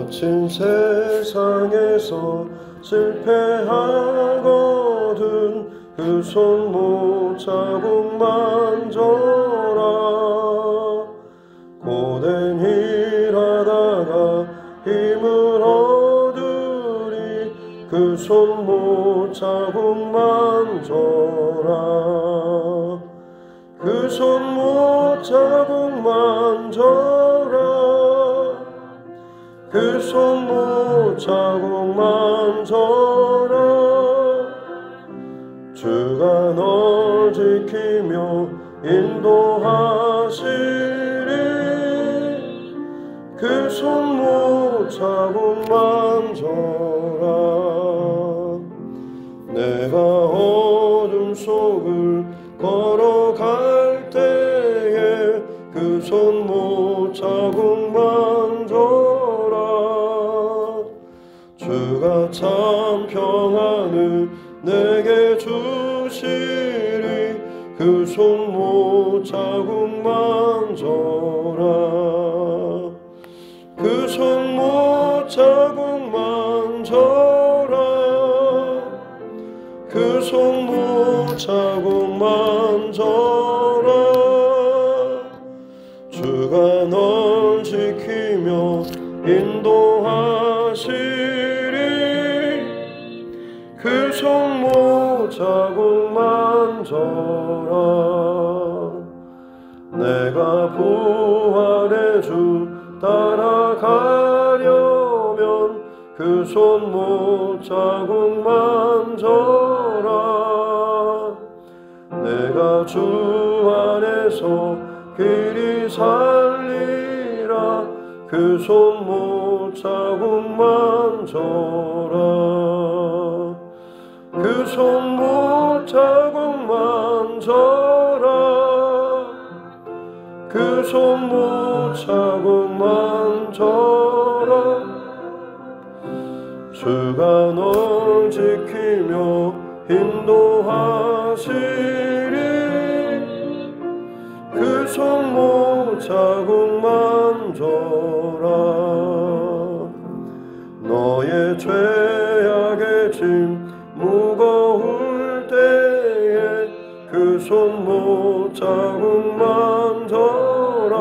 거친 세상에서 실패하거든 그 손목 자국 만져라. 고된 일하다가 힘을 얻으리 그 손목 자국 만져라. 그 손목 자국 만져라. 그 손목 자국 만져라. 주가 널 지키며 인도하시리 그 손목 자국 만져라. 내가 어둠 속을 걸어갈 때에 그 손목 자국 만져라. 주가 참 평안을 내게 주시리 그 손목 자국 만져라. 그 손목 자국 만져라. 그 손목 자국 만져라. 주가 널 지키며 인도하시리 그 손목 자국 만져라. 내가 부활의 주 따라가려면 그 손목 자국 만져라. 내가 주 안에서 길이 살리라 그 손목 자국 만져라. 그 손목 자국 만져라. 그 손목 자국 만져라. 주가 널 지키며 인도하시리 그 손목 자국 만져라. 너의 죄악의 짐 무거울 때에 그 손목 자국 만져라.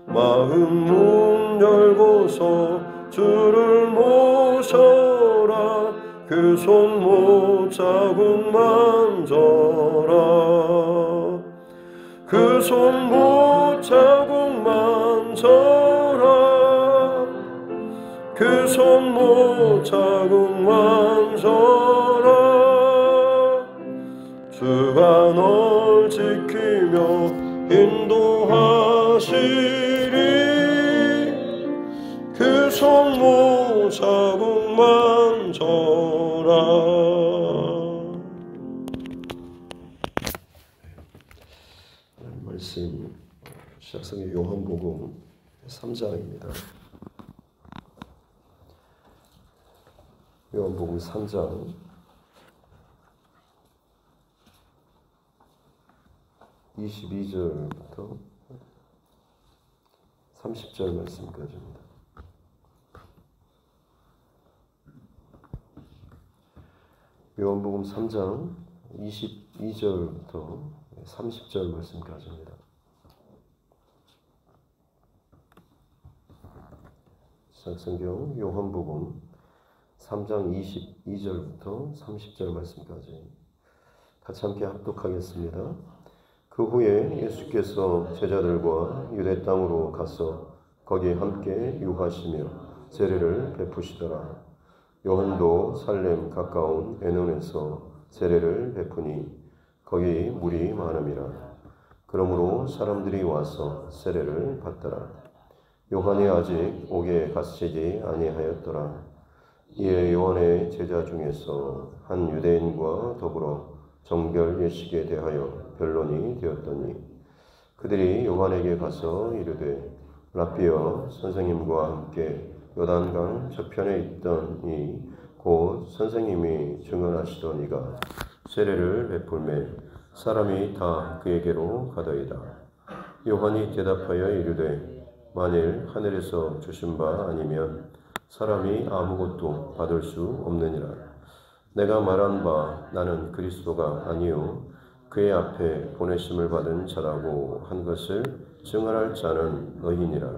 마음 문 열고서 주를 모셔라. 그 손목 자국 만져라. 그 손목 자국 만져라. 그 손목 자국 만져라. 주가 널 지키며 인도하시리 그 손목 자국 만져라. 말씀 시작성의 요한복음 3장입니다. 요한복음 3장 22절부터 30절 말씀까지입니다. 요한복음 3장 22절부터 30절 말씀까지입니다. 시작성경 요한복음 3장 22절부터 30절 말씀까지 같이 함께 합독하겠습니다. 그 후에 예수께서 제자들과 유대 땅으로 가서 거기 함께 유하시며 세례를 베푸시더라. 요한도 살렘 가까운 에논에서 세례를 베푸니 거기 물이 많음이라. 그러므로 사람들이 와서 세례를 받더라. 요한이 아직 옥에 갇히지 아니하였더라. 이에 요한의 제자 중에서 한 유대인과 더불어 정결 예식에 대하여 변론이 되었더니 그들이 요한에게 가서 이르되 랍비여 선생님과 함께 요단강 저편에 있던 이 곧 선생님이 증언하시던 이가 세례를 베풀매 사람이 다 그에게로 가더이다. 요한이 대답하여 이르되 만일 하늘에서 주신 바 아니면 사람이 아무것도 받을 수 없느니라. 내가 말한 바 나는 그리스도가 아니요 그의 앞에 보내심을 받은 자라고 한 것을 증언할 자는 너희니라.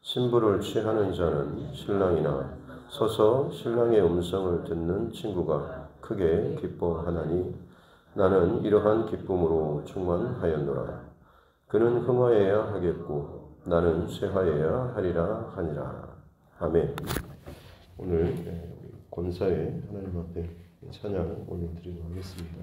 신부를 취하는 자는 신랑이나 서서 신랑의 음성을 듣는 친구가 크게 기뻐하나니 나는 이러한 기쁨으로 충만하였노라. 그는 흥하여야 하겠고 나는 쇠하여야 하리라 하니라. 아멘. 오늘 권사의 하나님 앞에 찬양을 올려드리도록 하겠습니다.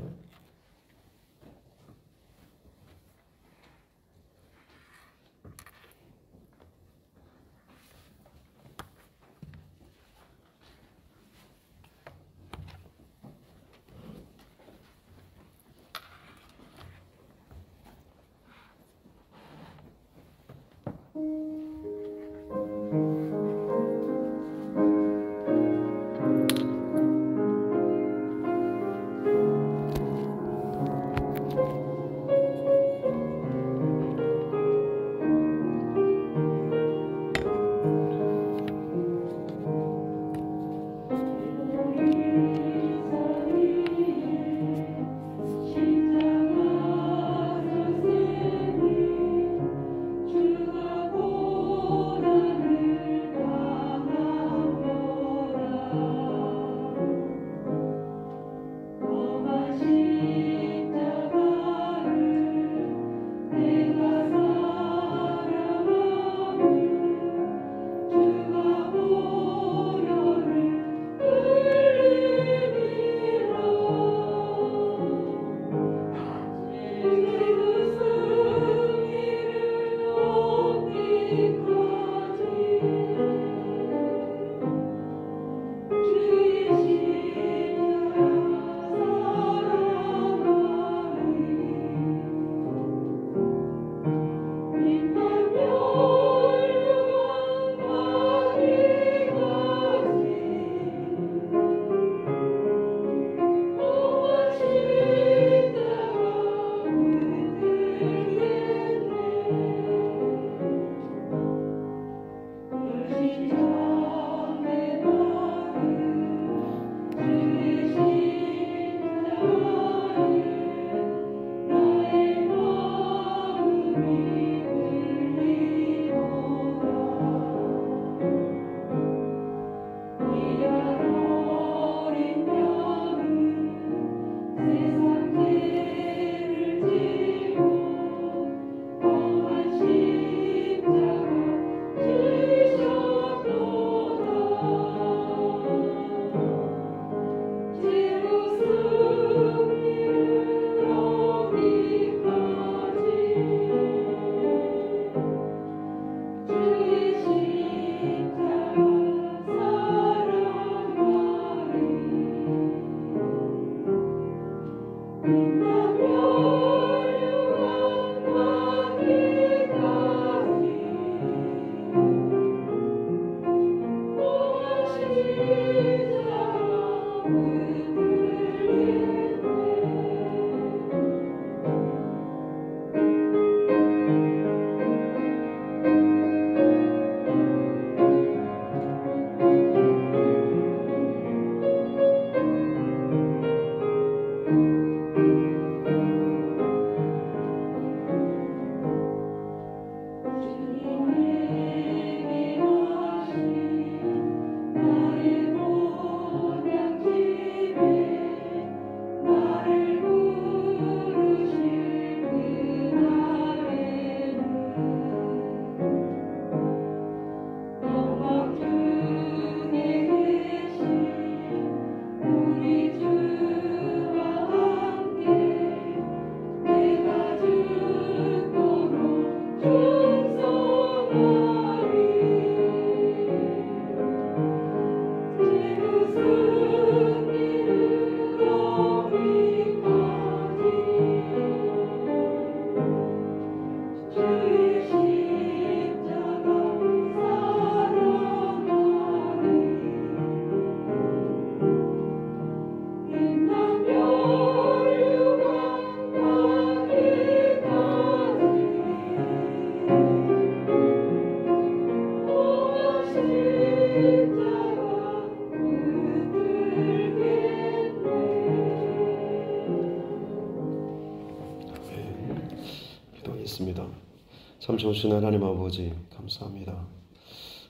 참 좋으신 하나님 아버지 감사합니다.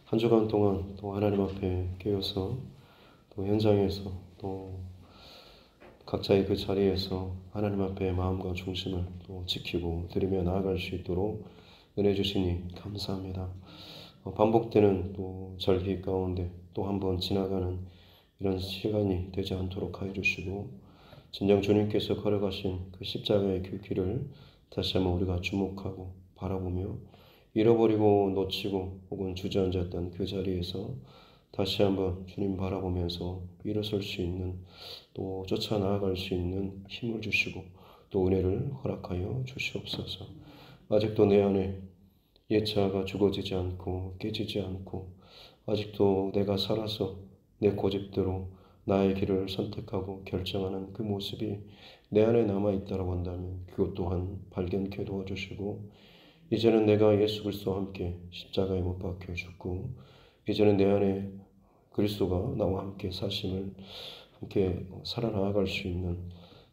한 주간 동안 또 하나님 앞에 깨어서 또 현장에서 또 각자의 그 자리에서 하나님 앞에 마음과 중심을 또 지키고 드리며 나아갈 수 있도록 은혜 주시니 감사합니다. 반복되는 또 절기 가운데 또 한 번 지나가는 이런 시간이 되지 않도록 하여 주시고 진정 주님께서 걸어가신 그 십자가의 그 길을 다시 한번 우리가 주목하고 바라보며 잃어버리고 놓치고 혹은 주저앉았던 그 자리에서 다시 한번 주님 바라보면서 일어설 수 있는 또 쫓아 나아갈 수 있는 힘을 주시고 또 은혜를 허락하여 주시옵소서. 아직도 내 안에 옛 자아가 죽어지지 않고 깨지지 않고 아직도 내가 살아서 내 고집대로 나의 길을 선택하고 결정하는 그 모습이 내 안에 남아있다고 한다면 그것 또한 발견케 도와주시고 이제는 내가 예수 그리스도와 함께 십자가에 못 박혀 죽고 이제는 내 안에 그리스도가 나와 함께 사심을 함께 살아나갈 수 있는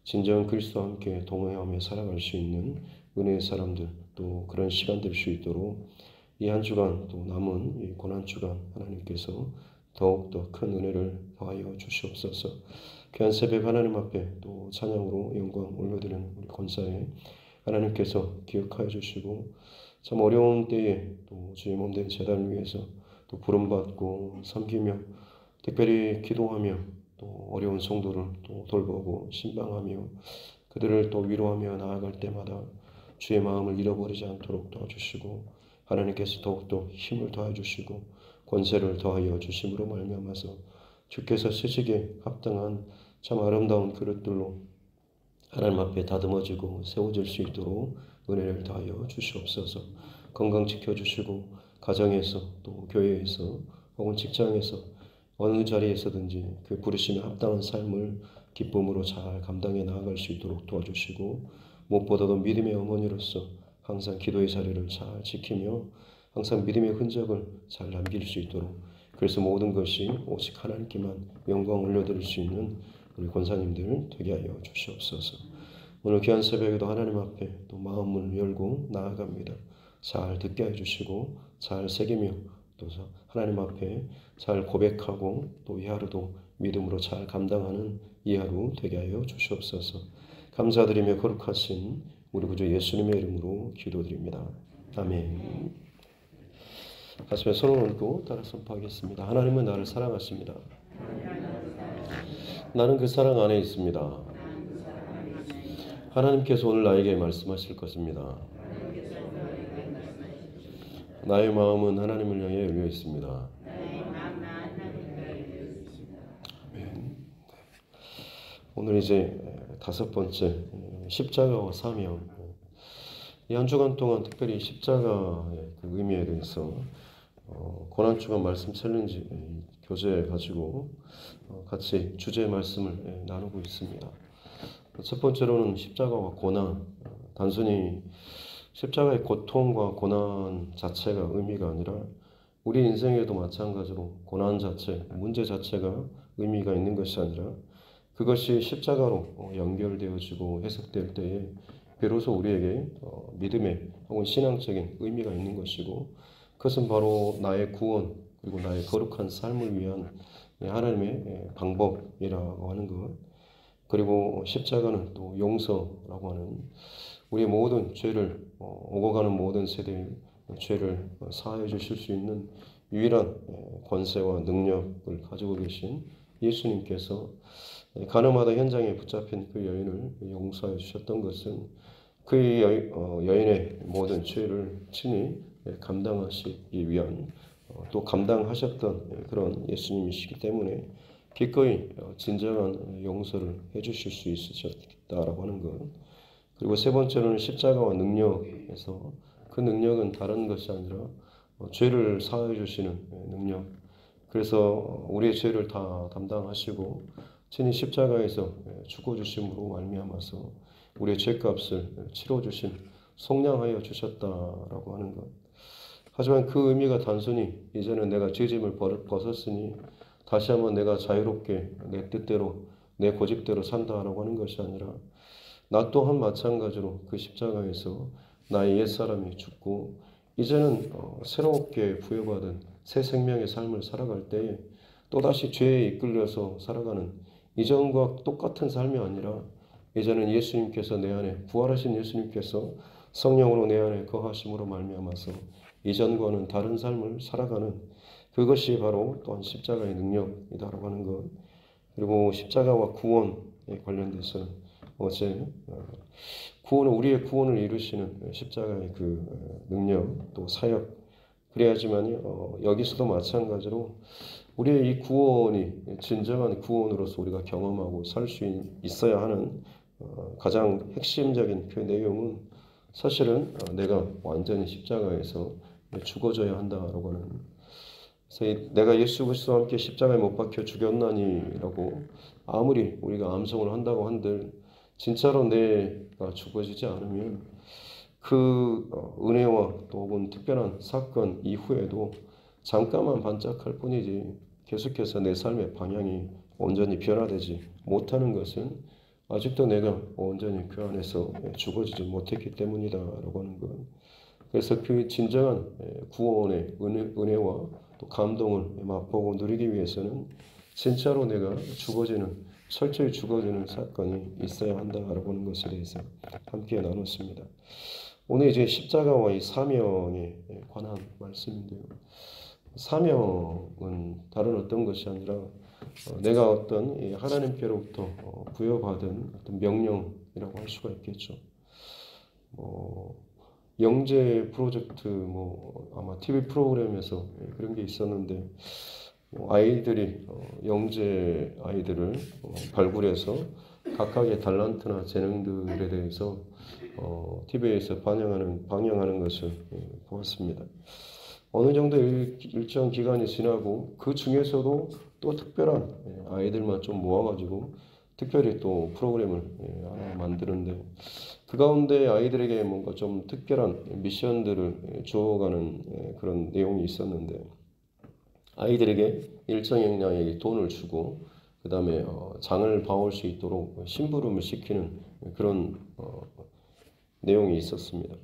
진정한 그리스도와 함께 동행하며 살아갈 수 있는 은혜의 사람들 또 그런 시간 될 수 있도록 이 한 주간 또 남은 이 고난 주간 하나님께서 더욱더 큰 은혜를 더하여 주시옵소서. 귀한 새벽 하나님 앞에 또 찬양으로 영광 올려드리는 우리 권사에 하나님께서 기억하여 주시고 참 어려운 때에 또 주의 몸된 제단을 위해서 또 부름받고 섬기며 특별히 기도하며 또 어려운 성도를 또 돌보고 신방하며 그들을 또 위로하며 나아갈 때마다 주의 마음을 잃어버리지 않도록 도와주시고 하나님께서 더욱더 힘을 더해주시고 권세를 더하여 주심으로 말미암아서 주께서 쓰시기에 합당한 참 아름다운 그릇들로 하나님 앞에 다듬어지고 세워질 수 있도록 은혜를 더하여 주시옵소서. 건강 지켜주시고 가정에서 또 교회에서 혹은 직장에서 어느 자리에서든지 그 부르심에 합당한 삶을 기쁨으로 잘 감당해 나아갈 수 있도록 도와주시고 무엇보다도 믿음의 어머니로서 항상 기도의 자리를 잘 지키며 항상 믿음의 흔적을 잘 남길 수 있도록 그래서 모든 것이 오직 하나님께만 영광 올려드릴 수 있는 우리 권사님들 되게 하여 주시옵소서. 오늘 귀한 새벽에도 하나님 앞에 또 마음을 열고 나아갑니다. 잘 듣게 해주시고 잘 새기며 또 하나님 앞에 잘 고백하고 또 이 하루도 믿음으로 잘 감당하는 이 하루 되게 하여 주시옵소서. 감사드리며 거룩하신 우리 구주 예수님의 이름으로 기도드립니다. 아멘. 가슴에 손을 얹고 따라 선포하겠습니다. 하나님은 나를 사랑하십니다. 나는 그 사랑 안에 있습니다. 하나님께서 오늘 나에게 말씀하실 것입니다. 나의 마음은 하나님을 향해 열려 있습니다. 아멘. 오늘 이제 5번째 십자가와 사명. 이 한 주간 동안 특별히 십자가의 그 의미에 대해서 고난 주간 말씀 챌린지 교재 가지고 같이 주제 말씀을 나누고 있습니다. 첫 번째로는 십자가와 고난, 단순히 십자가의 고통과 고난 자체가 의미가 아니라 우리 인생에도 마찬가지로 고난 자체, 문제 자체가 의미가 있는 것이 아니라 그것이 십자가로 연결되어지고 해석될 때에 비로소 우리에게 믿음의 혹은 신앙적인 의미가 있는 것이고 그것은 바로 나의 구원 그리고 나의 거룩한 삶을 위한 하나님의 방법이라고 하는 것 그리고 십자가는 또 용서라고 하는 우리의 모든 죄를 오고 가는 모든 세대의 죄를 사하여 주실 수 있는 유일한 권세와 능력을 가지고 계신 예수님께서 가늠하다 현장에 붙잡힌 그 여인을 용서해 주셨던 것은 그 여인의 모든 죄를 친히 감당하시기 위한 또 감당하셨던 그런 예수님이시기 때문에 기꺼이 진정한 용서를 해주실 수 있으셨다라고 하는 것. 그리고 세 번째로는 십자가와 능력에서 그 능력은 다른 것이 아니라 죄를 사하여 주시는 능력. 그래서 우리의 죄를 다 담당하시고 친히 십자가에서 죽어주심으로 말미암아서 우리의 죄값을 치러주신 속량하여 주셨다라고 하는 것. 하지만 그 의미가 단순히 이제는 내가 죄짐을 벗었으니 다시 한번 내가 자유롭게 내 뜻대로 내 고집대로 산다라고 하는 것이 아니라 나 또한 마찬가지로 그 십자가에서 나의 옛사람이 죽고 이제는 새롭게 부여받은 새 생명의 삶을 살아갈 때에 또다시 죄에 이끌려서 살아가는 이전과 똑같은 삶이 아니라 이제는 예수님께서 내 안에 부활하신 예수님께서 성령으로 내 안에 거하심으로 말미암아서 이전과는 다른 삶을 살아가는 그것이 바로 또한 십자가의 능력이다라고 하는 것. 그리고 십자가와 구원에 관련돼서는 어제 구원은 우리의 구원을 이루시는 십자가의 그 능력 또 사역 그래야지만 여기서도 마찬가지로 우리의 이 구원이 진정한 구원으로서 우리가 경험하고 살 수 있어야 하는 가장 핵심적인 그 내용은 사실은 내가 완전히 십자가에서 죽어져야 한다라고 하는 그래서 내가 예수 그리스도와 함께 십자가에 못 박혀 죽였나니라고 아무리 우리가 암송을 한다고 한들 진짜로 내가 죽어지지 않으면 그 은혜와 또 혹은 특별한 사건 이후에도 잠깐만 반짝할 뿐이지 계속해서 내 삶의 방향이 온전히 변화되지 못하는 것은 아직도 내가 온전히 그 안에서 죽어지지 못했기 때문이다라고 하는 것. 그래서 그 진정한 구원의 은혜와 또 감동을 맛보고 누리기 위해서는 진짜로 내가 철저히 죽어지는 사건이 있어야 한다라고 하는 것에 대해서 함께 나눴습니다. 오늘 이제 십자가와 이 사명에 관한 말씀인데요. 사명은 다른 어떤 것이 아니라 내가 어떤 하나님께로부터 부여받은 어떤 명령이라고 할 수가 있겠죠. 영재 프로젝트 아마 TV 프로그램에서 그런 게 있었는데 아이들이 영재 아이들을 발굴해서 각각의 달란트나 재능들에 대해서 TV에서 방영하는 것을 보았습니다. 어느 정도 일정 기간이 지나고 그 중에서도 또 특별한 아이들만 좀 모아가지고 특별히 또 프로그램을 하나 만드는데 그 가운데 아이들에게 뭔가 좀 특별한 미션들을 주어가는 그런 내용이 있었는데 아이들에게 일정량의 돈을 주고 그 다음에 장을 봐올 수 있도록 심부름을 시키는 그런 내용이 있었습니다.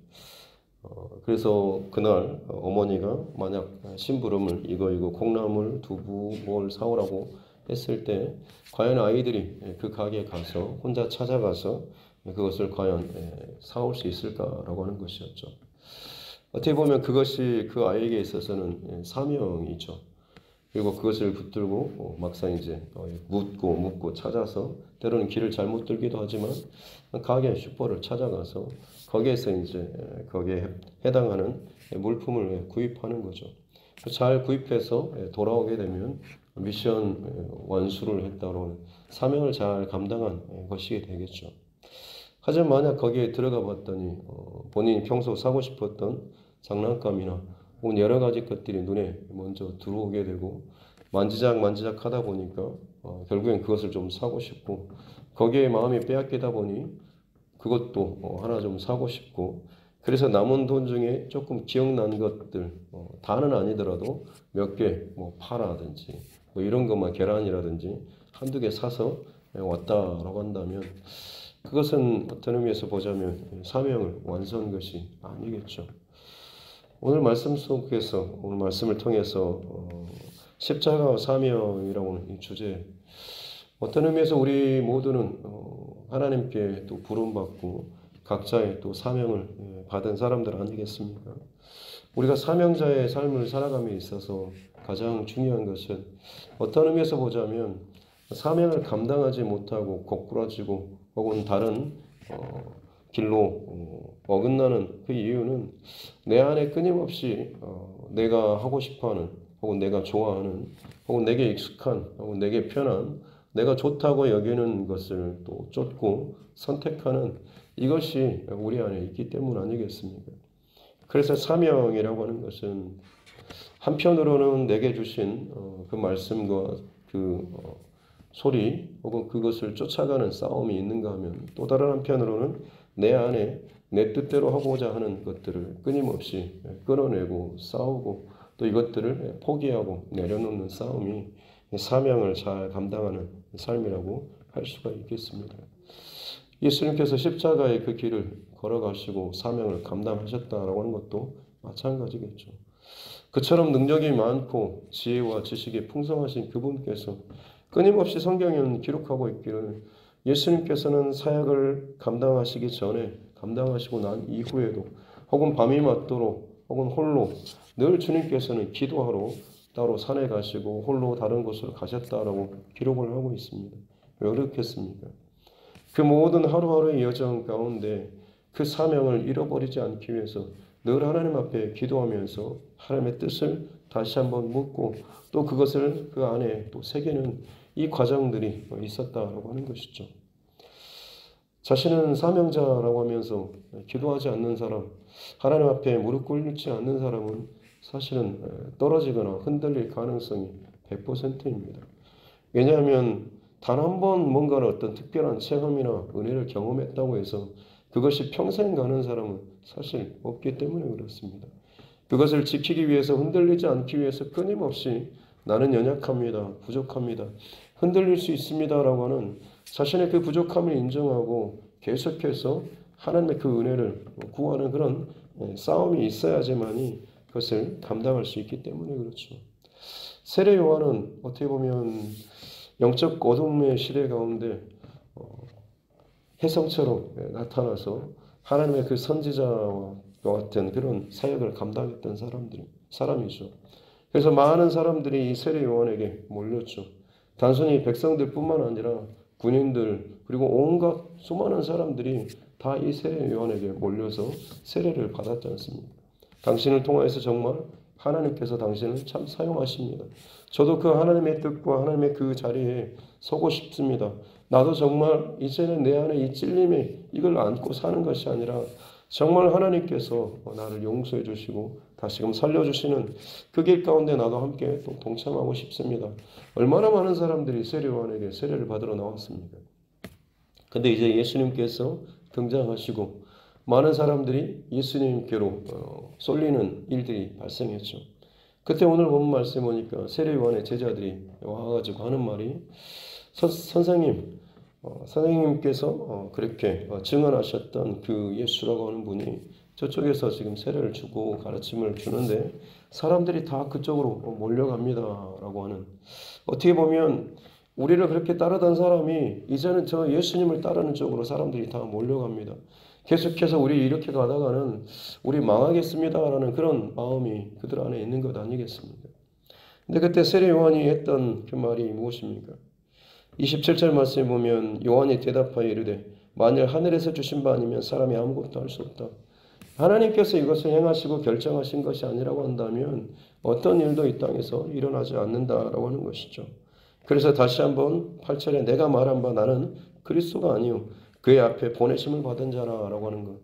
그래서 그날 어머니가 만약 심부름을 이거 콩나물, 두부, 뭘 사오라고 했을 때 과연 아이들이 그 가게에 가서 혼자 찾아가서 그것을 과연 사올 수 있을까라고 하는 것이었죠. 어떻게 보면 그것이 그 아이에게 있어서는 사명이죠. 그리고 그것을 붙들고 막상 이제 묻고 찾아서 때로는 길을 잘못 들기도 하지만 가게 슈퍼를 찾아가서 거기에서 이제 거기에 해당하는 물품을 구입하는 거죠. 잘 구입해서 돌아오게 되면 미션 완수를 했다로 사명을 잘 감당한 것이 되겠죠. 하지만 만약 거기에 들어가 봤더니 본인이 평소 사고 싶었던 장난감이나 혹은 여러 가지 것들이 눈에 먼저 들어오게 되고 만지작 하다 보니까 결국엔 그것을 좀 사고 싶고 거기에 마음이 빼앗기다 보니 그것도 하나 좀 사고 싶고 그래서 남은 돈 중에 조금 기억난 것들 다는 아니더라도 몇 개 파라든지 이런 것만 계란이라든지 한두 개 사서 왔다라고 한다면 그것은 어떤 의미에서 보자면 사명을 완수한 것이 아니겠죠. 오늘 말씀을 통해서 십자가와 사명이라고 하는 이 주제 어떤 의미에서 우리 모두는 하나님께 또 부름받고 각자의 또 사명을 받은 사람들 아니겠습니까? 우리가 사명자의 삶을 살아감에 있어서 가장 중요한 것은 어떤 의미에서 보자면 사명을 감당하지 못하고 고꾸라지고 혹은 다른 길로 어긋나는 그 이유는 내 안에 끊임없이 내가 하고 싶어하는 혹은 내가 좋아하는 혹은 내게 익숙한 혹은 내게 편한 내가 좋다고 여기는 것을 또 쫓고 선택하는 이것이 우리 안에 있기 때문 아니겠습니까? 그래서 사명이라고 하는 것은 한편으로는 내게 주신 그 말씀과 그 소리 혹은 그것을 쫓아가는 싸움이 있는가 하면 또 다른 한편으로는 내 안에 내 뜻대로 하고자 하는 것들을 끊임없이 끊어내고 싸우고 또 이것들을 포기하고 내려놓는 싸움이 사명을 잘 감당하는 삶이라고 할 수가 있겠습니다. 예수님께서 십자가의 그 길을 걸어가시고 사명을 감당하셨다라고 하는 것도 마찬가지겠죠. 그처럼 능력이 많고 지혜와 지식이 풍성하신 그분께서 끊임없이 성경에는 기록하고 있기를 예수님께서는 사역을 감당하시기 전에 감당하시고 난 이후에도 혹은 밤이 맞도록 혹은 홀로 늘 주님께서는 기도하러 따로 산에 가시고 홀로 다른 곳으로 가셨다라고 기록을 하고 있습니다. 왜 그렇겠습니까? 그 모든 하루하루의 여정 가운데 그 사명을 잃어버리지 않기 위해서 늘 하나님 앞에 기도하면서 하나님의 뜻을 다시 한번 묻고 또 그것을 그 안에 또 새기는 이 과정들이 있었다라고 하는 것이죠. 자신은 사명자라고 하면서 기도하지 않는 사람, 하나님 앞에 무릎 꿇지 않는 사람은 사실은 떨어지거나 흔들릴 가능성이 100%입니다. 왜냐하면 단 한 번 뭔가를 어떤 특별한 체험이나 은혜를 경험했다고 해서 그것이 평생 가는 사람은 사실 없기 때문에 그렇습니다. 그것을 지키기 위해서 흔들리지 않기 위해서 끊임없이 나는 연약합니다. 부족합니다. 흔들릴 수 있습니다라고 하는 자신의 그 부족함을 인정하고 계속해서 하나님의 그 은혜를 구하는 그런 싸움이 있어야지만이 그것을 감당할 수 있기 때문에 그렇죠. 세례 요한은 어떻게 보면 영적 어둠의 시대 가운데 혜성처럼 나타나서 하나님의 그 선지자와 같은 그런 사역을 감당했던 사람이죠. 그래서 많은 사람들이 이 세례 요한에게 몰렸죠. 단순히 백성들뿐만 아니라 군인들 그리고 온갖 수많은 사람들이 다 이 세례 요한에게 몰려서 세례를 받았지 않습니까? 당신을 통하여서 정말 하나님께서 당신을 참 사용하십니다. 저도 그 하나님의 뜻과 하나님의 그 자리에 서고 싶습니다. 나도 정말 이제는 내 안에 이 찔림이 이걸 안고 사는 것이 아니라 정말 하나님께서 나를 용서해 주시고 다시금 살려주시는 그 길 가운데 나도 함께 또 동참하고 싶습니다. 얼마나 많은 사람들이 세례 요한에게 세례를 받으러 나왔습니까? 근데 이제 예수님께서 등장하시고 많은 사람들이 예수님께로 쏠리는 일들이 발생했죠. 그때 오늘 본 말씀 보니까 세례 요한의 제자들이 와가지고 하는 말이 선생님께서 그렇게 증언하셨던 그 예수라고 하는 분이 저쪽에서 지금 세례를 주고 가르침을 주는데 사람들이 다 그쪽으로 몰려갑니다라고 하는, 어떻게 보면 우리를 그렇게 따르던 사람이 이제는 저 예수님을 따르는 쪽으로 사람들이 다 몰려갑니다. 계속해서 우리 이렇게 가다가는 우리 망하겠습니다라는 그런 마음이 그들 안에 있는 것 아니겠습니까? 근데 그때 세례 요한이 했던 그 말이 무엇입니까? 27절 말씀에 보면 요한이 대답하여 이르되 만일 하늘에서 주신 바 아니면 사람이 아무것도 할 수 없다. 하나님께서 이것을 행하시고 결정하신 것이 아니라고 한다면 어떤 일도 이 땅에서 일어나지 않는다라고 하는 것이죠. 그래서 다시 한번 8절에 내가 말한 바 나는 그리스도가 아니요 그의 앞에 보내심을 받은 자라라고 하는 것.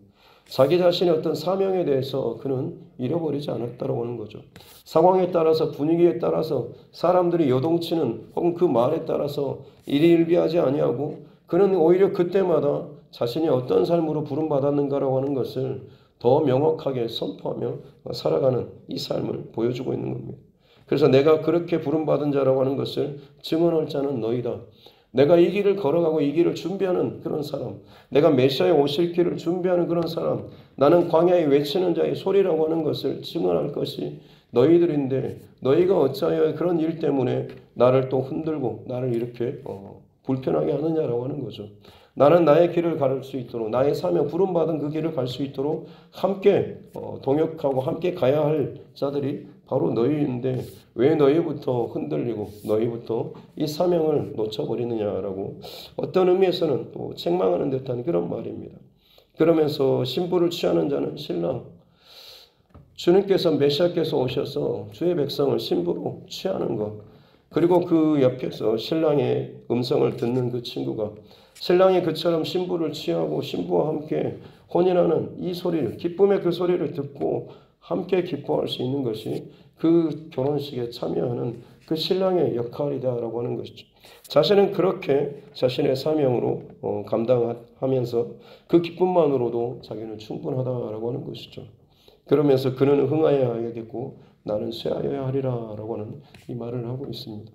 자기 자신의 어떤 사명에 대해서 그는 잃어버리지 않았다라고 하는 거죠. 상황에 따라서 분위기에 따라서 사람들이 요동치는 혹은 그 말에 따라서 일희일비하지 아니하고 그는 오히려 그때마다 자신이 어떤 삶으로 부름받았는가라고 하는 것을 더 명확하게 선포하며 살아가는 이 삶을 보여주고 있는 겁니다. 그래서 내가 그렇게 부름받은 자라고 하는 것을 증언할 자는 너희다. 내가 이 길을 걸어가고 이 길을 준비하는 그런 사람, 내가 메시아에 오실 길을 준비하는 그런 사람, 나는 광야에 외치는 자의 소리라고 하는 것을 증언할 것이 너희들인데 너희가 어찌하여 그런 일 때문에 나를 또 흔들고 나를 이렇게 불편하게 하느냐라고 하는 거죠. 나는 나의 길을 가를 수 있도록 나의 사명 부름받은 그 길을 갈 수 있도록 함께 동역하고 함께 가야 할 자들이 바로 너희인데 왜 너희부터 흔들리고 너희부터 이 사명을 놓쳐버리느냐라고 어떤 의미에서는 또 책망하는 듯한 그런 말입니다. 그러면서 신부를 취하는 자는 신랑, 주님께서 메시아께서 오셔서 주의 백성을 신부로 취하는 것, 그리고 그 옆에서 신랑의 음성을 듣는 그 친구가 신랑이 그처럼 신부를 취하고 신부와 함께 혼인하는 이 소리를, 기쁨의 그 소리를 듣고 함께 기뻐할 수 있는 것이 그 결혼식에 참여하는 그 신랑의 역할이다라고 하는 것이죠. 자신은 그렇게 자신의 사명으로 감당하면서 그 기쁨만으로도 자기는 충분하다라고 하는 것이죠. 그러면서 그는 흥하여야 하겠고 나는 쇠하여야 하리라라고 하는 이 말을 하고 있습니다.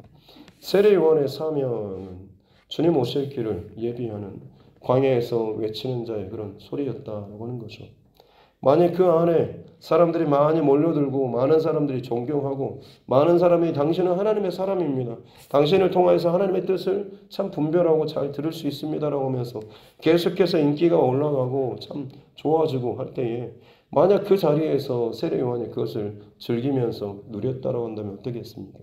세례 요한의 사명은 주님 오실 길을 예비하는 광야에서 외치는 자의 그런 소리였다라고 하는 거죠. 만약 그 안에 사람들이 많이 몰려들고 많은 사람들이 존경하고 많은 사람이 당신은 하나님의 사람입니다. 당신을 통하여서 하나님의 뜻을 참 분별하고 잘 들을 수 있습니다라고 하면서 계속해서 인기가 올라가고 참 좋아지고 할 때에 만약 그 자리에서 세례 요한이 그것을 즐기면서 누렸다라고 한다면 어떻겠습니까?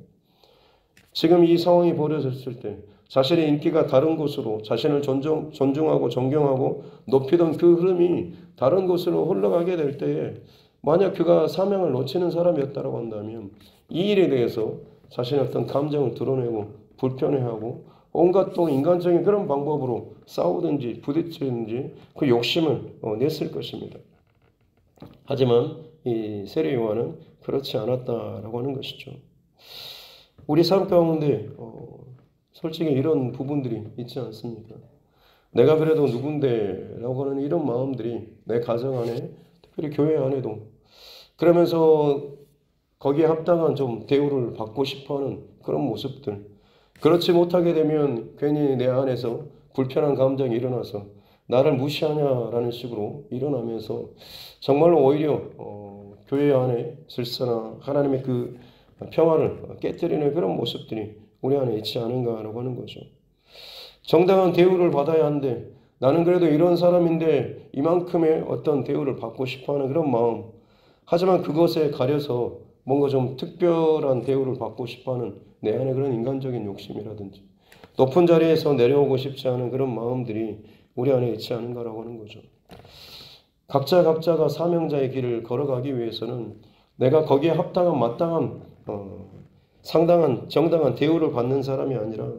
지금 이 상황이 벌어졌을 때 자신의 인기가 다른 곳으로 자신을 존중하고 존경하고 높이던 그 흐름이 다른 곳으로 흘러가게 될 때에 만약 그가 사명을 놓치는 사람이었다고 한다면 이 일에 대해서 자신의 어떤 감정을 드러내고 불편해하고 온갖 또 인간적인 그런 방법으로 싸우든지 부딪히든지 그 욕심을 냈을 것입니다. 하지만 이 세례 요한은 그렇지 않았다라고 하는 것이죠. 우리 삶 가운데 솔직히 이런 부분들이 있지 않습니까? 내가 그래도 누군데라고 하는 이런 마음들이 내 가정 안에 특별히 교회 안에도 그러면서 거기에 합당한 좀 대우를 받고 싶어하는 그런 모습들 그렇지 못하게 되면 괜히 내 안에서 불편한 감정이 일어나서 나를 무시하냐라는 식으로 일어나면서 정말로 오히려 교회 안에 질서나 하나님의 그 평화를 깨뜨리는 그런 모습들이 우리 안에 있지 않은가라고 하는 거죠. 정당한 대우를 받아야 하는데 나는 그래도 이런 사람인데 이만큼의 어떤 대우를 받고 싶어하는 그런 마음 하지만 그것에 가려서 뭔가 좀 특별한 대우를 받고 싶어하는 내 안에 그런 인간적인 욕심이라든지 높은 자리에서 내려오고 싶지 않은 그런 마음들이 우리 안에 있지 않은가라고 하는 거죠. 각자가 사명자의 길을 걸어가기 위해서는 내가 거기에 합당한 마땅한 상당한 정당한 대우를 받는 사람이 아니라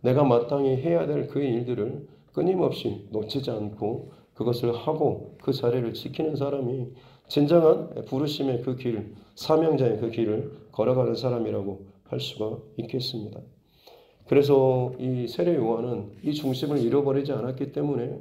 내가 마땅히 해야 될 그 일들을 끊임없이 놓치지 않고 그것을 하고 그 자리를 지키는 사람이 진정한 부르심의 그 길, 사명자의 그 길을 걸어가는 사람이라고 할 수가 있겠습니다. 그래서 이 세례 요한은 이 중심을 잃어버리지 않았기 때문에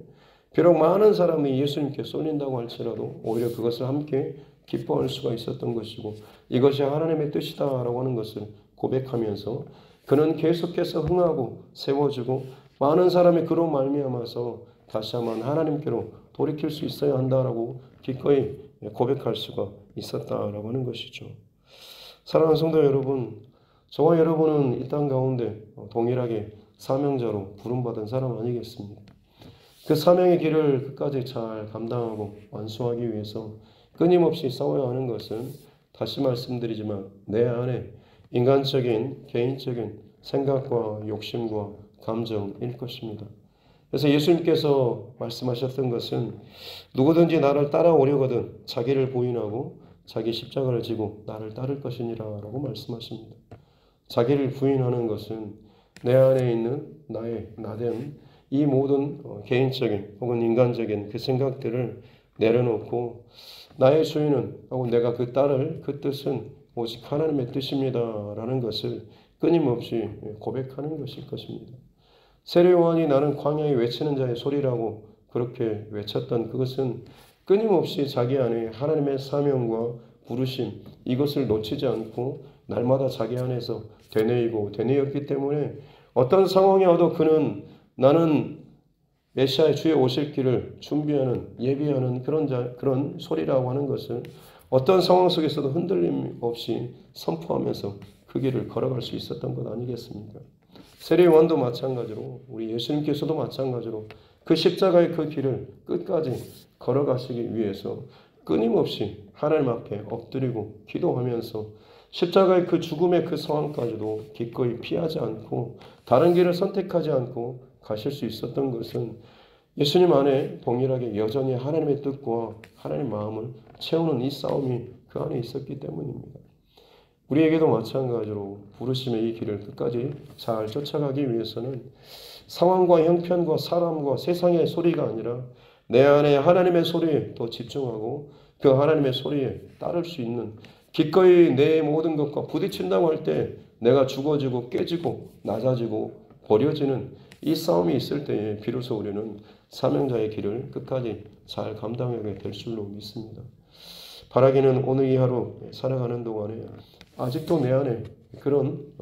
비록 많은 사람이 예수님께 쏠린다고 할지라도 오히려 그것을 함께 기뻐할 수가 있었던 것이고 이것이 하나님의 뜻이다라고 하는 것을 고백하면서 그는 계속해서 흥하고 세워지고 많은 사람이 그로 말미암아서 다시 한번 하나님께로 돌이킬 수 있어야 한다라고 기꺼이 고백할 수가 있었다라고 하는 것이죠. 사랑하는 성도 여러분, 저와 여러분은 이 땅 가운데 동일하게 사명자로 부름받은 사람 아니겠습니까? 그 사명의 길을 끝까지 잘 감당하고 완수하기 위해서 끊임없이 싸워야 하는 것은 다시 말씀드리지만 내 안에 인간적인 개인적인 생각과 욕심과 감정일 것입니다. 그래서 예수님께서 말씀하셨던 것은 누구든지 나를 따라오려거든 자기를 부인하고 자기 십자가를 지고 나를 따를 것이니라 라고 말씀하십니다. 자기를 부인하는 것은 내 안에 있는 나의 나됨 이 모든 개인적인 혹은 인간적인 그 생각들을 내려놓고 나의 주인은 하고 내가 그 따를 그 뜻은 오직 하나님의 뜻입니다 라는 것을 끊임없이 고백하는 것일 것입니다. 세례 요한이 나는 광야에 외치는 자의 소리라고 그렇게 외쳤던 그것은 끊임없이 자기 안에 하나님의 사명과 부르심 이것을 놓치지 않고 날마다 자기 안에서 되뇌이고 되뇌였기 때문에 어떤 상황에 와도 그는 나는 메시아의 주의 오실 길을 준비하는 예비하는 그런 소리라고 하는 것을 어떤 상황 속에서도 흔들림 없이 선포하면서 그 길을 걸어갈 수 있었던 것 아니겠습니까? 세례 요한도 마찬가지로 우리 예수님께서도 마찬가지로 그 십자가의 그 길을 끝까지 걸어가시기 위해서 끊임없이 하나님 앞에 엎드리고 기도하면서 십자가의 그 죽음의 그 상황까지도 기꺼이 피하지 않고 다른 길을 선택하지 않고 가실 수 있었던 것은 예수님 안에 동일하게 여전히 하나님의 뜻과 하나님의 마음을 채우는 이 싸움이 그 안에 있었기 때문입니다. 우리에게도 마찬가지로 부르심의 이 길을 끝까지 잘 쫓아가기 위해서는 상황과 형편과 사람과 세상의 소리가 아니라 내 안에 하나님의 소리에 더 집중하고 그 하나님의 소리에 따를 수 있는 기꺼이 내 모든 것과 부딪힌다고 할 때 내가 죽어지고 깨지고 낮아지고 버려지는 이 싸움이 있을 때에 비로소 우리는 사명자의 길을 끝까지 잘 감당하게 될 줄로 믿습니다. 바라기는 오늘 이 하루 살아가는 동안에 아직도 내 안에 그런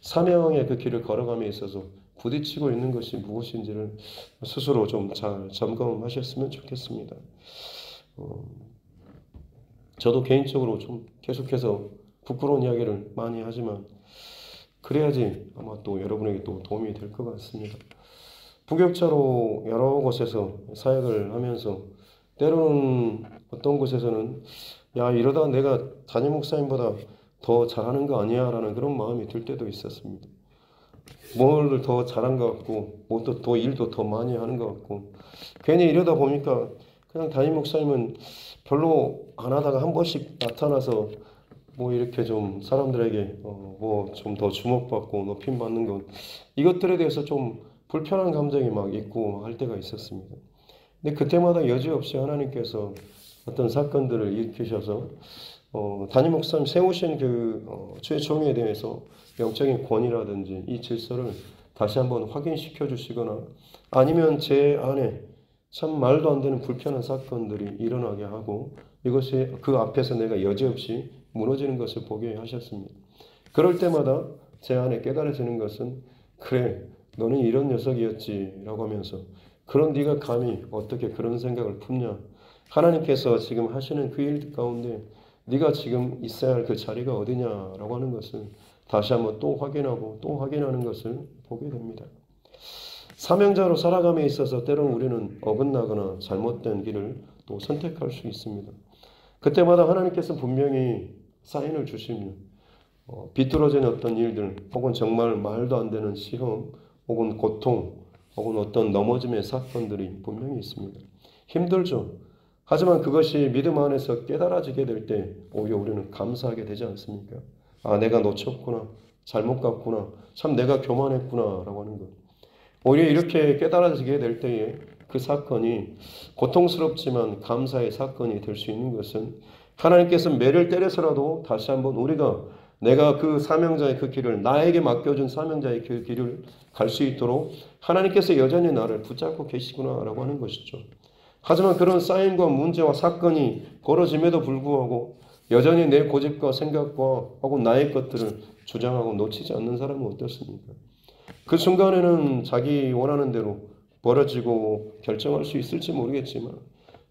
사명의 그 길을 걸어감에 있어서 부딪히고 있는 것이 무엇인지를 스스로 좀 잘 점검하셨으면 좋겠습니다. 저도 개인적으로 좀 계속해서 부끄러운 이야기를 많이 하지만 그래야지 아마 또 여러분에게 또 도움이 될 것 같습니다. 부교육자로 여러 곳에서 사역을 하면서 때로는 어떤 곳에서는 야 이러다 내가 담임 목사님보다 더 잘하는 거 아니야 라는 그런 마음이 들 때도 있었습니다. 뭘 더 잘한 것 같고 뭐또 더 일도 더 많이 하는 것 같고 괜히 이러다 보니까 그냥 담임 목사님은 별로 안 하다가 한 번씩 나타나서 뭐 이렇게 좀 사람들에게 뭐 좀 더 주목받고 높임 받는 것 이것들에 대해서 좀 불편한 감정이 막 있고 할 때가 있었습니다. 근데 그때마다 여지없이 하나님께서 어떤 사건들을 일으키셔서 담임 목사님 세우신 그 주의 종에 대해서 영적인 권위라든지 이 질서를 다시 한번 확인시켜 주시거나 아니면 제 안에 참 말도 안 되는 불편한 사건들이 일어나게 하고 이것이 그 앞에서 내가 여지없이 무너지는 것을 보게 하셨습니다. 그럴 때마다 제 안에 깨달아지는 것은 그래 너는 이런 녀석이었지 라고 하면서 그런 네가 감히 어떻게 그런 생각을 품냐 하나님께서 지금 하시는 그 일 가운데 네가 지금 있어야 할 그 자리가 어디냐라고 하는 것을 다시 한번 또 확인하고 또 확인하는 것을 보게 됩니다. 사명자로 살아감에 있어서 때로는 우리는 어긋나거나 잘못된 길을 또 선택할 수 있습니다. 그때마다 하나님께서 분명히 사인을 주시면 비뚤어진 어떤 일들 혹은 정말 말도 안 되는 시험 혹은 고통 혹은 어떤 넘어짐의 사건들이 분명히 있습니다. 힘들죠. 하지만 그것이 믿음 안에서 깨달아지게 될 때 오히려 우리는 감사하게 되지 않습니까? 아, 내가 놓쳤구나. 잘못 갔구나. 참 내가 교만했구나. 라고 하는 것. 오히려 이렇게 깨달아지게 될 때에 그 사건이 고통스럽지만 감사의 사건이 될 수 있는 것은 하나님께서 매를 때려서라도 다시 한번 우리가 내가 그 사명자의 그 길을 나에게 맡겨준 사명자의 그 길을 갈 수 있도록 하나님께서 여전히 나를 붙잡고 계시구나라고 하는 것이죠. 하지만 그런 사인과 문제와 사건이 벌어짐에도 불구하고 여전히 내 고집과 생각과 혹은 나의 것들을 주장하고 놓치지 않는 사람은 어떻습니까? 그 순간에는 자기 원하는 대로 벌어지고 결정할 수 있을지 모르겠지만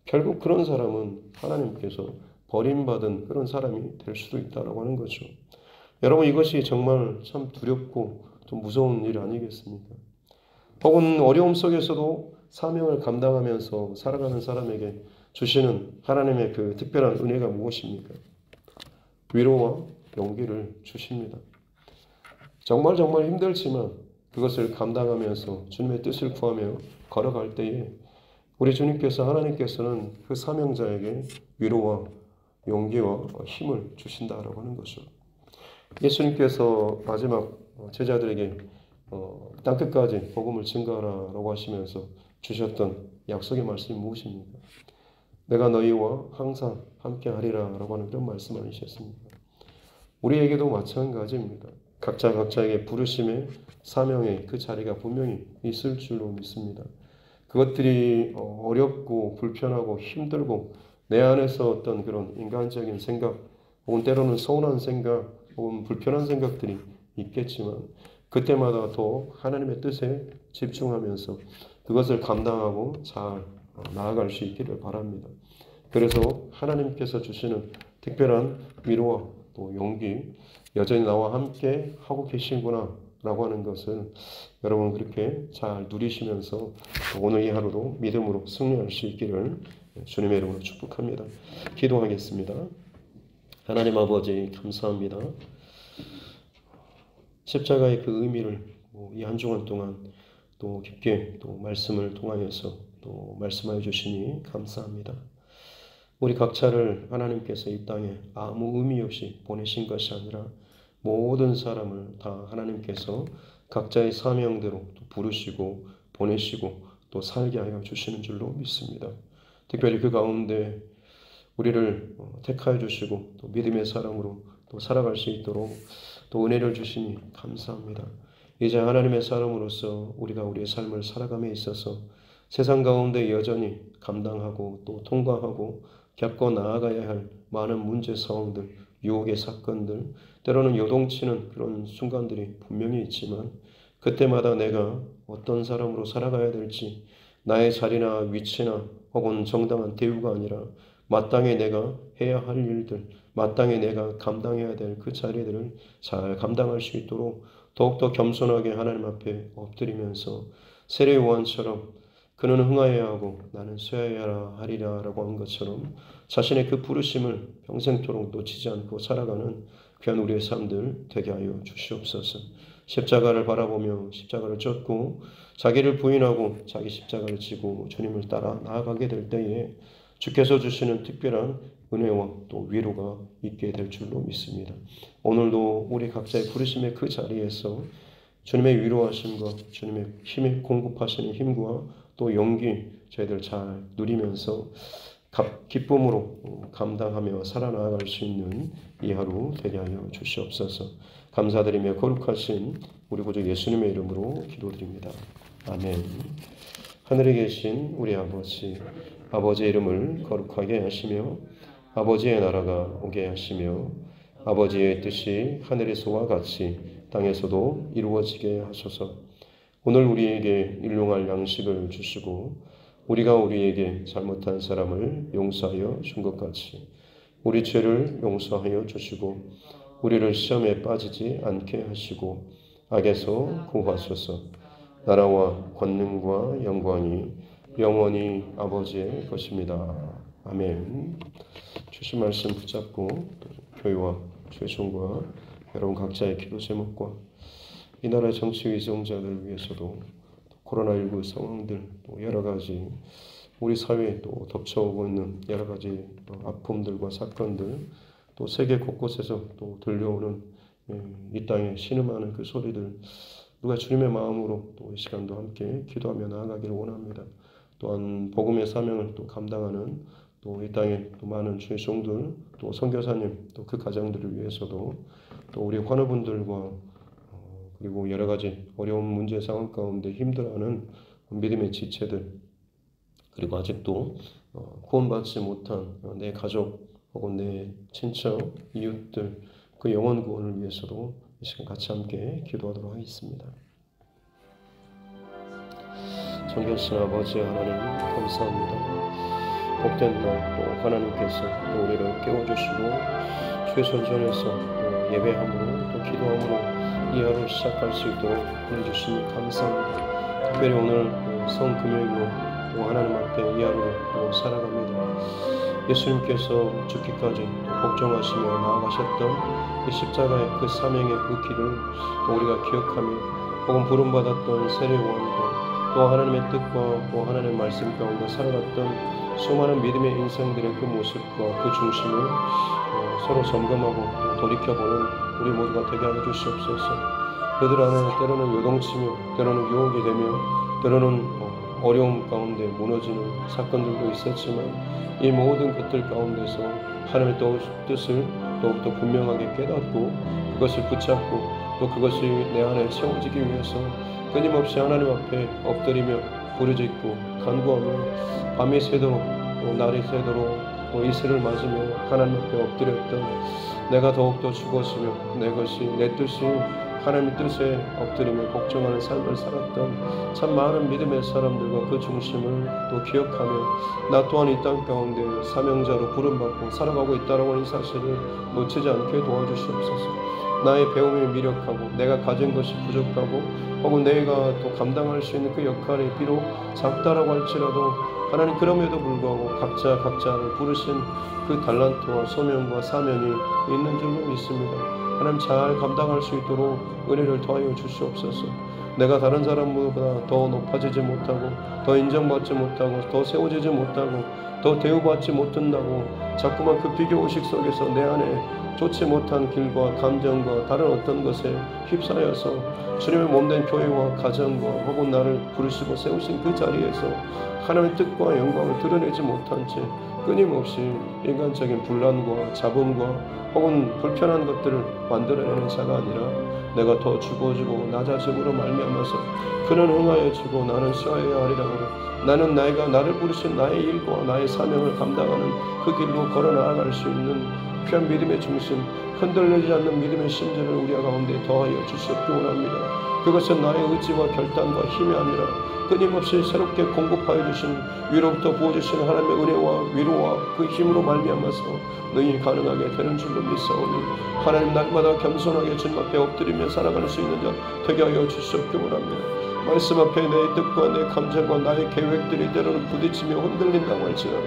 결국 그런 사람은 하나님께서 버림받은 그런 사람이 될 수도 있다라고 하는 거죠. 여러분 이것이 정말 참 두렵고 좀 무서운 일 아니겠습니까? 혹은 어려움 속에서도 사명을 감당하면서 살아가는 사람에게 주시는 하나님의 그 특별한 은혜가 무엇입니까? 위로와 용기를 주십니다. 정말 힘들지만 그것을 감당하면서 주님의 뜻을 구하며 걸어갈 때에 우리 주님께서 하나님께서는 그 사명자에게 위로와 용기와 힘을 주신다라고 하는 거죠. 예수님께서 마지막 제자들에게 땅끝까지 복음을 증거하라고 하시면서 주셨던 약속의 말씀이 무엇입니까? 내가 너희와 항상 함께 하리라 라고 하는 그런 말씀을 하셨습니다. 우리에게도 마찬가지입니다. 각자에게 부르심의 사명의 그 자리가 분명히 있을 줄로 믿습니다. 그것들이 어렵고 불편하고 힘들고 내 안에서 어떤 그런 인간적인 생각 혹은 때로는 서운한 생각 혹은 불편한 생각들이 있겠지만 그때마다 더 하나님의 뜻에 집중하면서 그것을 감당하고 잘 나아갈 수 있기를 바랍니다. 그래서 하나님께서 주시는 특별한 위로와 또 용기 여전히 나와 함께 하고 계시구나 라고 하는 것을 여러분 그렇게 잘 누리시면서 오늘 이 하루도 믿음으로 승리할 수 있기를 주님의 이름으로 축복합니다. 기도하겠습니다. 하나님 아버지 감사합니다. 십자가의 그 의미를 이 한 주간 동안 또 깊게 또 말씀을 통하여서 또 말씀하여 주시니 감사합니다. 우리 각자를 하나님께서 이 땅에 아무 의미 없이 보내신 것이 아니라 모든 사람을 다 하나님께서 각자의 사명대로 또 부르시고 보내시고 또 살게 하여 주시는 줄로 믿습니다. 특별히 그 가운데 우리를 택하여 주시고 또 믿음의 사람으로 또 살아갈 수 있도록 또 은혜를 주시니 감사합니다. 이제 하나님의 사람으로서 우리가 우리의 삶을 살아감에 있어서 세상 가운데 여전히 감당하고 또 통과하고 겪고 나아가야 할 많은 문제 상황들, 유혹의 사건들, 때로는 요동치는 그런 순간들이 분명히 있지만 그때마다 내가 어떤 사람으로 살아가야 될지 나의 자리나 위치나 혹은 정당한 대우가 아니라 마땅히 내가 해야 할 일들, 마땅히 내가 감당해야 될 그 자리들을 잘 감당할 수 있도록 더욱더 겸손하게 하나님 앞에 엎드리면서 세례 요한처럼 그는 흥하여야 하고 나는 쇠하여야 하리라 라고 한 것처럼 자신의 그 부르심을 평생토록 놓치지 않고 살아가는 귀한 우리의 삶들 되게 하여 주시옵소서. 십자가를 바라보며 십자가를 쫓고 자기를 부인하고 자기 십자가를 지고 주님을 따라 나아가게 될 때에 주께서 주시는 특별한 은혜와 또 위로가 있게 될 줄로 믿습니다. 오늘도 우리 각자의 부르심의 그 자리에서 주님의 위로하심과 주님의 힘에 공급하시는 힘과 또 용기 저희들 잘 누리면서 기쁨으로 감당하며 살아나갈 수 있는 이 하루 되게 하여 주시옵소서. 감사드리며 거룩하신 우리 구주 예수님의 이름으로 기도드립니다. 아멘. 하늘에 계신 우리 아버지, 아버지의 이름을 거룩하게 하시며 아버지의 나라가 오게 하시며 아버지의 뜻이 하늘에서와 같이 땅에서도 이루어지게 하소서. 오늘 우리에게 일용할 양식을 주시고 우리가 우리에게 잘못한 사람을 용서하여 준 것 같이 우리 죄를 용서하여 주시고 우리를 시험에 빠지지 않게 하시고 악에서 구하소서. 나라와 권능과 영광이 영원히 아버지의 것입니다. 아멘. 주신 말씀 붙잡고 교회와 죄송과 여러분 각자의 기도 제목과 이 나라의 정치 위정자들을 위해서도 코로나19 상황들 또 여러 가지 우리 사회에 또 덮쳐오고 있는 여러 가지 아픔들과 사건들 또 세계 곳곳에서 또 들려오는 이 땅에 신음하는 그 소리들 누가 주님의 마음으로 또 이 시간도 함께 기도하며 나아가기를 원합니다. 또한 복음의 사명을 또 감당하는 또 이 땅에 또 많은 주의 종들 또 선교사님 또 그 가정들을 위해서도 또 우리 환우분들과 그리고 여러 가지 어려운 문제 상황 가운데 힘들어하는 믿음의 지체들 그리고 아직도 구원받지 못한 내 가족 혹은 내 친척, 이웃들 그 영혼 구원을 위해서도 이 시간 같이 함께 기도하도록 하겠습니다. 전결신 아버지 하나님 감사합니다. 복된 날 또 하나님께서 또 우리를 깨워주시고 최선전에서 또 예배함으로 또 기도함으로 이 하루 시작할 수 있도록 보내주시니 감사합니다. 특별히 오늘 성금요일로 또 하나님 앞에 이 하루를 또 살아갑니다. 예수님께서 죽기까지 복종하시며 나아가셨던 그 십자가의 그 사명의 그 길을 또 우리가 기억하며 혹은 부름받았던 세례요한과 또 하나님의 뜻과 또 하나님의 말씀 가운데 살아갔던 수많은 믿음의 인생들의 그 모습과 그 중심을 서로 점검하고 돌이켜보는 우리 모두가 되게 하여 주시옵소서. 그들 안에 때로는 요동치며 때로는 유혹이 되며 때로는 어려움 가운데 무너지는 사건들도 있었지만 이 모든 것들 가운데서 하나님의 뜻을 더욱더 분명하게 깨닫고 그것을 붙잡고 또 그것이 내 안에 채워지기 위해서 끊임없이 하나님 앞에 엎드리며 부르짖고 간구하며 밤이 새도록 또 날이 새도록 또 이슬을 맞으며 하나님 앞에 엎드렸던 내가 더욱더 죽었으며 내 뜻이 하나님의 뜻에 엎드리며 복종하는 삶을 살았던 참 많은 믿음의 사람들과 그 중심을 또 기억하며 나 또한 이 땅 가운데 사명자로 부름받고 살아가고 있다라고 하는 사실을 놓치지 않게 도와주시옵소서. 나의 배움이 미력하고 내가 가진 것이 부족하고 혹은 내가 또 감당할 수 있는 그 역할이 비록 작다라고 할지라도 하나님 그럼에도 불구하고 각자를 부르신 그 달란트와 소명과 사명이 있는 줄로 믿습니다. 하나님 잘 감당할 수 있도록 은혜를 더하여 주시옵소서. 내가 다른 사람보다 더 높아지지 못하고 더 인정받지 못하고 더 세워지지 못하고 더 대우받지 못한다고 자꾸만 그 비교의식 속에서 내 안에 좋지 못한 길과 감정과 다른 어떤 것에 휩싸여서 주님의 몸된 교회와 가정과 혹은 나를 부르시고 세우신 그 자리에서 하나님의 뜻과 영광을 드러내지 못한 채 끊임없이 인간적인 분란과 잡음과 혹은 불편한 것들을 만들어내는 자가 아니라 내가 더 죽어지고 낮아짐으로 말미암아서 그는 흥하여지고 나는 쇠하여야 하리라고 나는 나를 부르신 나의 일과 나의 사명을 감당하는 그 길로 걸어 나아갈 수 있는 귀한 믿음의 중심 흔들리지 않는 믿음의 심지를 우리 가운데 더하여 주시옵기 원합니다. 그것은 나의 의지와 결단과 힘이 아니라 끊임없이 새롭게 공급하여 주시는 위로부터 부어주시는 하나님의 은혜와 위로와 그 힘으로 말미암아서 너희 가능하게 되는 줄로 믿사오니 하나님 날마다 겸손하게 주님 앞에 엎드리며 살아갈 수 있는 자 되게 하여 주시옵기 원합니다. 말씀 앞에 내 뜻과 내 감정과 나의 계획들이 때로는 부딪히며 흔들린다고 할지라도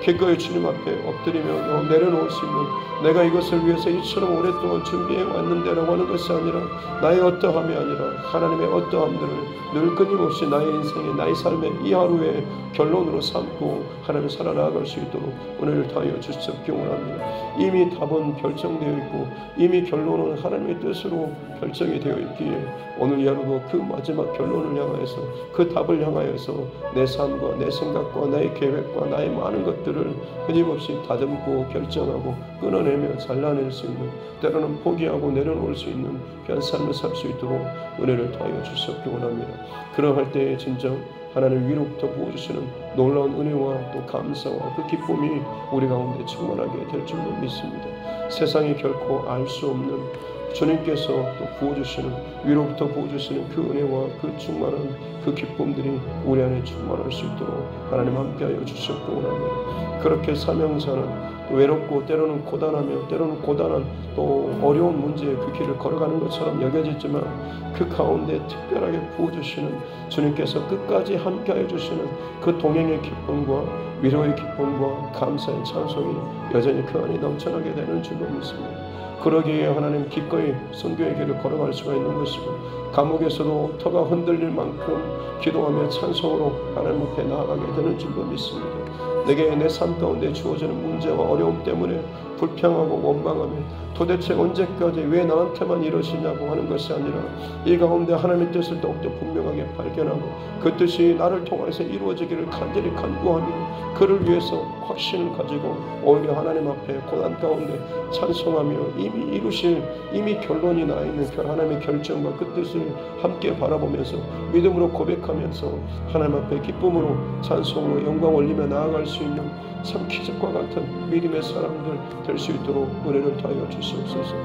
기꺼이 주님 앞에 엎드리며 내려놓을 수 있는, 내가 이것을 위해서 이처럼 오랫동안 준비해 왔는데라고 하는 것이 아니라 나의 어떠함이 아니라 하나님의 어떠함들을 늘 끊임없이 나의 인생의 나의 삶의 이 하루의 결론으로 삼고 하나님을 살아나갈 수 있도록 은혜를 다하여 주시옵기 원합니다. 이미 답은 결정되어 있고 이미 결론은 하나님의 뜻으로 결정이 되어 있기에 오늘 이 하루도 그 마지막 결론을 향하여서 그 답을 향하여서 내 삶과 내 생각과 나의 계획과 나의 많은 것들을 끊임없이 다듬고 결정하고 끊어내며 잘라낼 수 있는, 때로는 포기하고 내려놓을 수 있는 귀한 삶을 살 수 있도록 은혜를 더하여 주시옵기 원합니다. 그러할 때에 진정 하나님 위로부터 부어주시는 놀라운 은혜와 또 감사와 그 기쁨이 우리 가운데 충만하게 될 줄로 믿습니다. 세상이 결코 알 수 없는 주님께서 또 부어주시는 위로부터 부어주시는 그 은혜와 그 충만한 그 기쁨들이 우리 안에 충만할 수 있도록 하나님 함께하여 주시옵기 원합니다. 그렇게 사명자는 또 외롭고 때로는 고단하며 때로는 고단한 또 어려운 문제의 그 길을 걸어가는 것처럼 여겨지지만 그 가운데 특별하게 부어주시는 주님께서 끝까지 함께하여 주시는 그 동행의 기쁨과 위로의 기쁨과 감사의 찬송이 여전히 그 안에 넘쳐나게 되는 줄로 믿습니다. 그러기에 하나님 기꺼이 선교의 길을 걸어갈 수가 있는 것이고 감옥에서도 터가 흔들릴 만큼 기도하며 찬송으로 하나님 앞에 나아가게 되는 줄로 믿습니다. 내게 내 삶 가운데 주어지는 문제와 어려움 때문에 불평하고 원망하며 도대체 언제까지 왜 나한테만 이러시냐고 하는 것이 아니라 이 가운데 하나님의 뜻을 더욱더 분명하게 발견하고 그 뜻이 나를 통해서 이루어지기를 간절히 간구하며 그를 위해서 확신을 가지고 오히려 하나님 앞에 고난 가운데 찬송하며 이미 이루실 이미 결론이 나 있는 하나님의 결정과 그 뜻을 함께 바라보면서 믿음으로 고백하면서 하나님 앞에 기쁨으로 찬송으로 영광 올리며 나아갈 수 있는 참 기적과 같은 믿음의 사람들 될 수 있도록 은혜를 다하여 주시옵소서.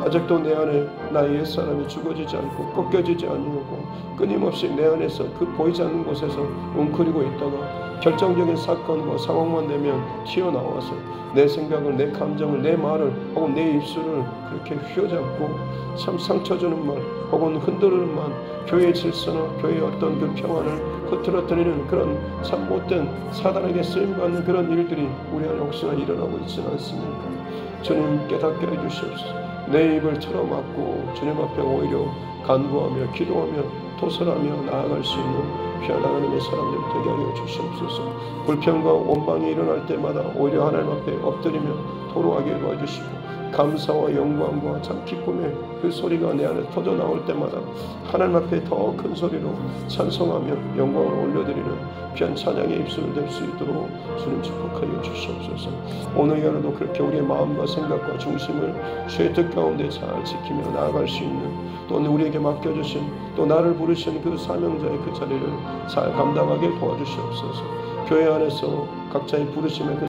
아직도 내 안에 나의 옛사람이 죽어지지 않고 꺾여지지 아니하고 끊임없이 내 안에서 그 보이지 않는 곳에서 웅크리고 있다가 결정적인 사건과 상황만 되면 튀어나와서 내 생각을, 내 감정을, 내 말을 혹은 내 입술을 그렇게 휘어잡고 참 상처주는 말 혹은 흔들리는 말, 교회의 질서나 교회의 어떤 그 평안을 흐트러뜨리는 그런 참 못된 사단에게 쓰임받는 그런 일들이 우리 안에 혹시나 일어나고 있지는 않습니까? 주님 깨닫게 해주시옵소서. 내 입을 틀어막고 주님 앞에 오히려 간구하며 기도하며 토설하며 나아갈 수 있는 귀한 하나님의 사람들 되게 하여 주시옵소서. 불평과 원망이 일어날 때마다 오히려 하나님 앞에 엎드리며 토로하게 도와주시고 감사와 영광과 참 기쁨의 그 소리가 내 안에 터져 나올 때마다 하나님 앞에 더 큰 소리로 찬송하며 영광을 올려드리는 귀한 찬양의 입술을 댈 수 있도록 주님 축복하여 주시옵소서. 오늘 하루도 그렇게 우리의 마음과 생각과 중심을 주의 뜻 가운데 잘 지키며 나아갈 수 있는 또 우리에게 맡겨주신 또 나를 부르신 그 사명자의 그 자리를 잘 감당하게 도와주시옵소서. 교회 안에서 각자의 부르심의 그